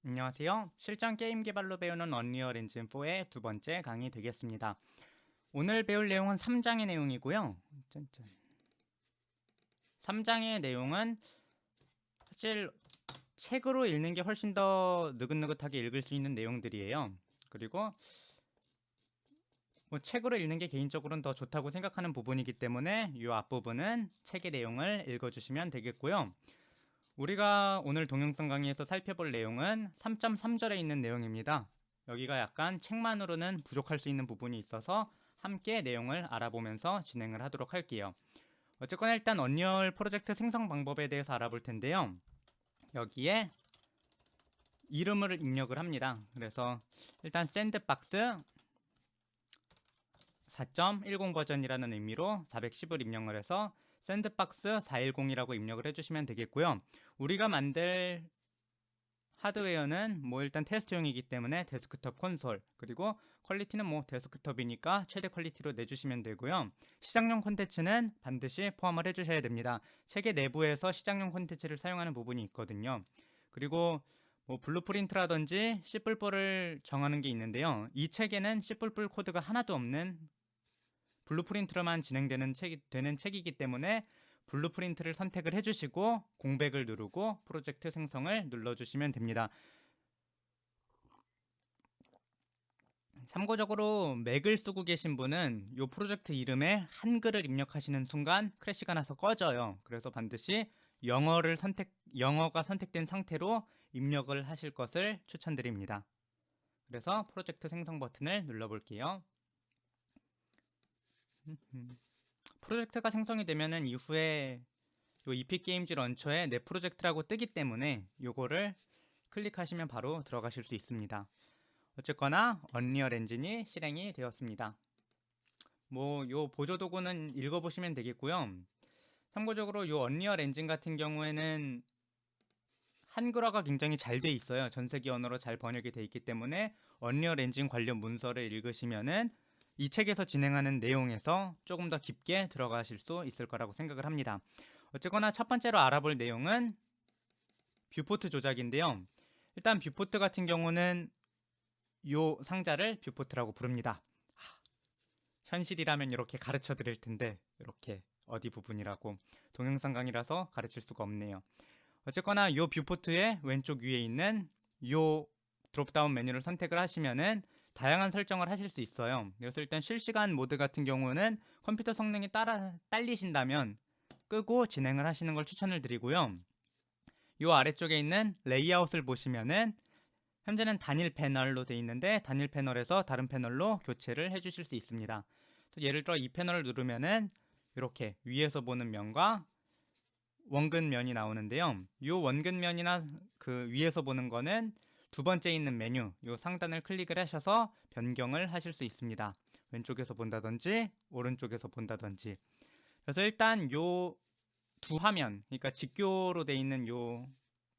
안녕하세요. 실전 게임 개발로 배우는 언리얼 엔진 4의 두 번째 강의 되겠습니다. 오늘 배울 내용은 3장의 내용이고요. 짠짠. 3장의 내용은 사실 책으로 읽는 게 훨씬 더 느긋느긋하게 읽을 수 있는 내용들이에요. 그리고 책으로 읽는 게 개인적으로는 더 좋다고 생각하는 부분이기 때문에 이 앞부분은 책의 내용을 읽어주시면 되겠고요. 우리가 오늘 동영상 강의에서 살펴볼 내용은 3.3절에 있는 내용입니다. 여기가 약간 책만으로는 부족할 수 있는 부분이 있어서 함께 내용을 알아보면서 진행을 하도록 할게요. 어쨌거나 일단 언리얼 프로젝트 생성 방법에 대해서 알아볼 텐데요. 여기에 이름을 입력을 합니다. 그래서 일단 샌드박스 4.10 버전이라는 의미로 410을 입력을 해서 샌드박스 410이라고 입력을 해주시면 되겠고요. 우리가 만들 하드웨어는 일단 테스트용이기 때문에 데스크톱 콘솔, 그리고 퀄리티는 데스크톱이니까 최대 퀄리티로 내주시면 되고요. 시작용 콘텐츠는 반드시 포함을 해주셔야 됩니다. 책의 내부에서 시작용 콘텐츠를 사용하는 부분이 있거든요. 그리고 블루프린트라든지 C++를 정하는 게 있는데요. 이 책에는 C++ 코드가 하나도 없는 블루프린트로만 진행되는 책이기 때문에 블루프린트를 선택을 해주시고 공백을 누르고 프로젝트 생성을 눌러주시면 됩니다. 참고적으로 맥을 쓰고 계신 분은 이 프로젝트 이름에 한글을 입력하시는 순간 크래시가 나서 꺼져요. 그래서 반드시 영어가 선택된 상태로 입력을 하실 것을 추천드립니다. 그래서 프로젝트 생성 버튼을 눌러볼게요. 프로젝트가 생성이 되면은 이후에 요 eP게임즈 런처에 내 프로젝트라고 뜨기 때문에 요거를 클릭하시면 바로 들어가실 수 있습니다. 어쨌거나 언리얼 엔진이 실행이 되었습니다. 요 보조 도구는 읽어보시면 되겠고요. 참고적으로 요 언리얼 엔진 같은 경우에는 한글화가 굉장히 잘 돼 있어요. 전 세계 언어로 잘 번역이 돼 있기 때문에 언리얼 엔진 관련 문서를 읽으시면은 이 책에서 진행하는 내용에서 조금 더 깊게 들어가실 수 있을 거라고 생각을 합니다. 어쨌거나 첫 번째로 알아볼 내용은 뷰포트 조작인데요. 일단 뷰포트 같은 경우는 요 상자를 뷰포트라고 부릅니다. 현실이라면 이렇게 가르쳐 드릴 텐데 이렇게 어디 부분이라고 동영상 강의라서 가르칠 수가 없네요. 어쨌거나 요 뷰포트의 왼쪽 위에 있는 요 드롭다운 메뉴를 선택을 하시면은 다양한 설정을 하실 수 있어요. 그래서 일단 실시간 모드 같은 경우는 컴퓨터 성능이 딸리신다면 끄고 진행을 하시는 걸 추천을 드리고요. 요 아래쪽에 있는 레이아웃을 보시면은 현재는 단일 패널로 되어 있는데 단일 패널에서 다른 패널로 교체를 해주실 수 있습니다. 예를 들어 이 패널을 누르면은 이렇게 위에서 보는 면과 원근면이 나오는데요. 이 원근면이나 그 위에서 보는 거는 두 번째 있는 메뉴, 이 상단을 클릭을 하셔서 변경을 하실 수 있습니다. 왼쪽에서 본다든지 오른쪽에서 본다든지. 그래서 일단 요 두 화면, 그러니까 직교로 되어 있는 요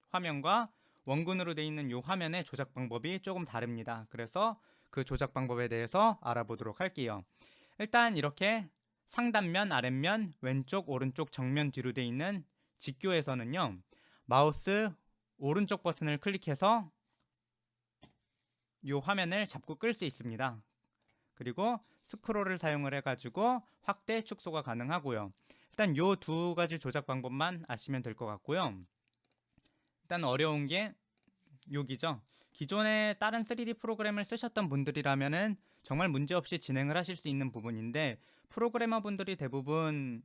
화면과 원근으로 되어 있는 요 화면의 조작 방법이 조금 다릅니다. 그래서 그 조작 방법에 대해서 알아보도록 할게요. 일단 이렇게 상단면, 아랫면, 왼쪽, 오른쪽, 정면, 뒤로 되어 있는 직교에서는요. 마우스 오른쪽 버튼을 클릭해서 이 화면을 잡고 끌 수 있습니다. 그리고 스크롤을 사용을 해가지고 확대, 축소가 가능하고요. 일단 이 두 가지 조작 방법만 아시면 될 것 같고요. 일단 어려운 게 여기죠. 기존에 다른 3D 프로그램을 쓰셨던 분들이라면은 정말 문제없이 진행을 하실 수 있는 부분인데 프로그래머 분들이 대부분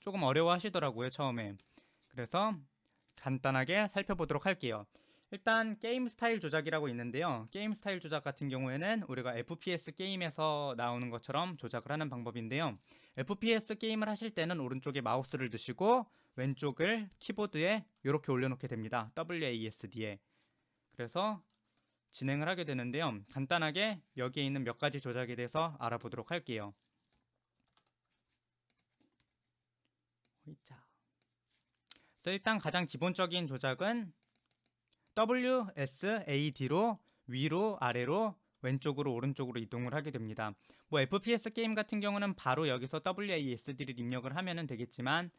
조금 어려워 하시더라고요, 처음에. 그래서 간단하게 살펴보도록 할게요. 일단 게임 스타일 조작이라고 있는데요. 게임 스타일 조작 같은 경우에는 우리가 FPS 게임에서 나오는 것처럼 조작을 하는 방법인데요. FPS 게임을 하실 때는 오른쪽에 마우스를 두시고 왼쪽을 키보드에 이렇게 올려놓게 됩니다. WASD에. 그래서 진행을 하게 되는데요. 간단하게 여기에 있는 몇 가지 조작에 대해서 알아보도록 할게요. 자, 일단 가장 기본적인 조작은 WSAD로 위로 아래로 왼쪽으로 오른쪽으로 이동을 하게 됩니다. FPS 게임 같은 경우는 바로 여기서 WASD를 입력을 하면 되겠지만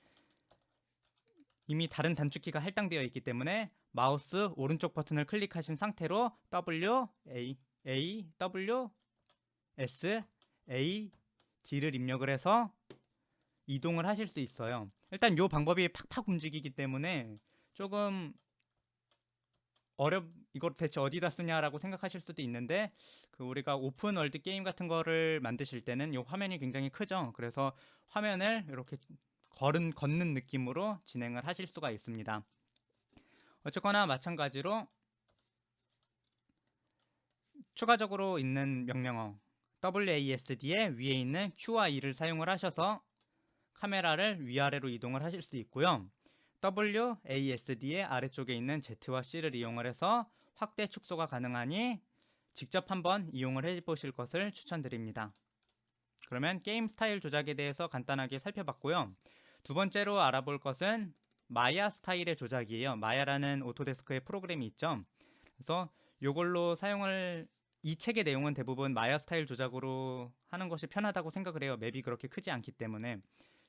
이미 다른 단축키가 할당되어 있기 때문에 마우스 오른쪽 버튼을 클릭하신 상태로 W, A, W, S, A, D를 입력을 해서 이동을 하실 수 있어요. 일단 이 방법이 팍팍 움직이기 때문에 조금 이걸 대체 어디다 쓰냐라고 생각하실 수도 있는데, 우리가 오픈 월드 게임 같은 거를 만드실 때는 이 화면이 굉장히 크죠. 그래서 화면을 이렇게 걷는 느낌으로 진행을 하실 수가 있습니다. 어쨌거나 마찬가지로 추가적으로 있는 명령어 WASD의 위에 있는 Q와 E를 사용을 하셔서 카메라를 위아래로 이동을 하실 수 있고요. WASD의 아래쪽에 있는 Z와 C를 이용을 해서 확대 축소가 가능하니 직접 한번 이용을 해보실 것을 추천드립니다. 그러면 게임 스타일 조작에 대해서 간단하게 살펴봤고요. 두 번째로 알아볼 것은 마야 스타일의 조작이에요. 마야라는 오토데스크의 프로그램이 있죠. 그래서 이걸로 이 책의 내용은 대부분 마야 스타일 조작으로 하는 것이 편하다고 생각을 해요. 맵이 그렇게 크지 않기 때문에.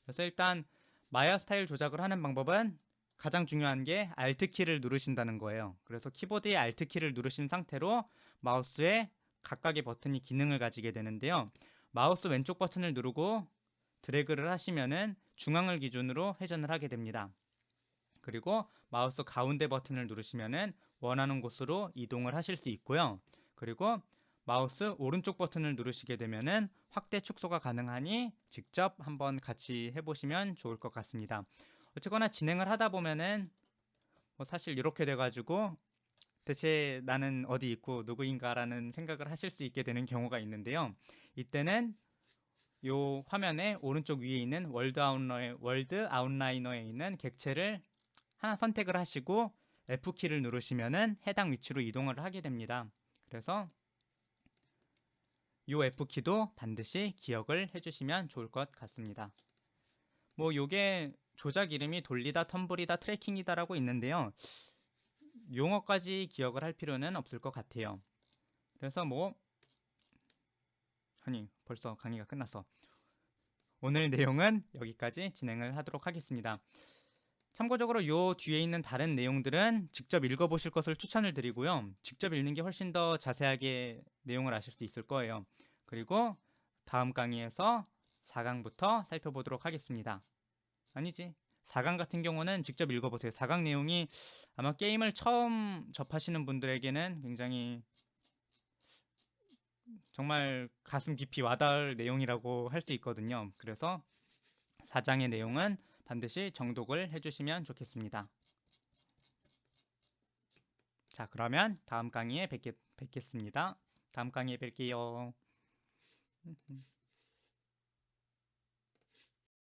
그래서 일단 마야 스타일 조작을 하는 방법은 가장 중요한 게 Alt키를 누르신다는 거예요. 그래서 키보드의 Alt키를 누르신 상태로 마우스에 각각의 버튼이 기능을 가지게 되는데요. 마우스 왼쪽 버튼을 누르고 드래그를 하시면은 중앙을 기준으로 회전을 하게 됩니다. 그리고 마우스 가운데 버튼을 누르시면은 원하는 곳으로 이동을 하실 수 있고요. 그리고 마우스 오른쪽 버튼을 누르시게 되면은 확대 축소가 가능하니 직접 한번 같이 해보시면 좋을 것 같습니다. 어쨌거나 진행을 하다 보면은 사실 이렇게 돼가지고 대체 나는 어디 있고 누구인가라는 생각을 하실 수 있게 되는 경우가 있는데요. 이때는 이 화면의 오른쪽 위에 있는 월드 아웃라이너에 있는 객체를 하나 선택을 하시고 F키를 누르시면은 해당 위치로 이동을 하게 됩니다. 그래서 이 F키도 반드시 기억을 해주시면 좋을 것 같습니다. 요게 조작 이름이 돌리다, 텀블이다, 트래킹이다 라고 있는데요. 용어까지 기억을 할 필요는 없을 것 같아요. 그래서 아니 벌써 강의가 끝났어. 오늘 내용은 여기까지 진행을 하도록 하겠습니다. 참고적으로 요 뒤에 있는 다른 내용들은 직접 읽어보실 것을 추천을 드리고요. 직접 읽는 게 훨씬 더 자세하게 내용을 아실 수 있을 거예요. 그리고 다음 강의에서 4강부터 살펴보도록 하겠습니다. 아니지. 4강 같은 경우는 직접 읽어보세요. 4강 내용이 아마 게임을 처음 접하시는 분들에게는 굉장히 정말 가슴 깊이 와닿을 내용이라고 할 수 있거든요. 그래서 4장의 내용은 반드시 정독을 해주시면 좋겠습니다. 자, 그러면 다음 강의에 뵙겠습니다. 다음 강의에 뵐게요.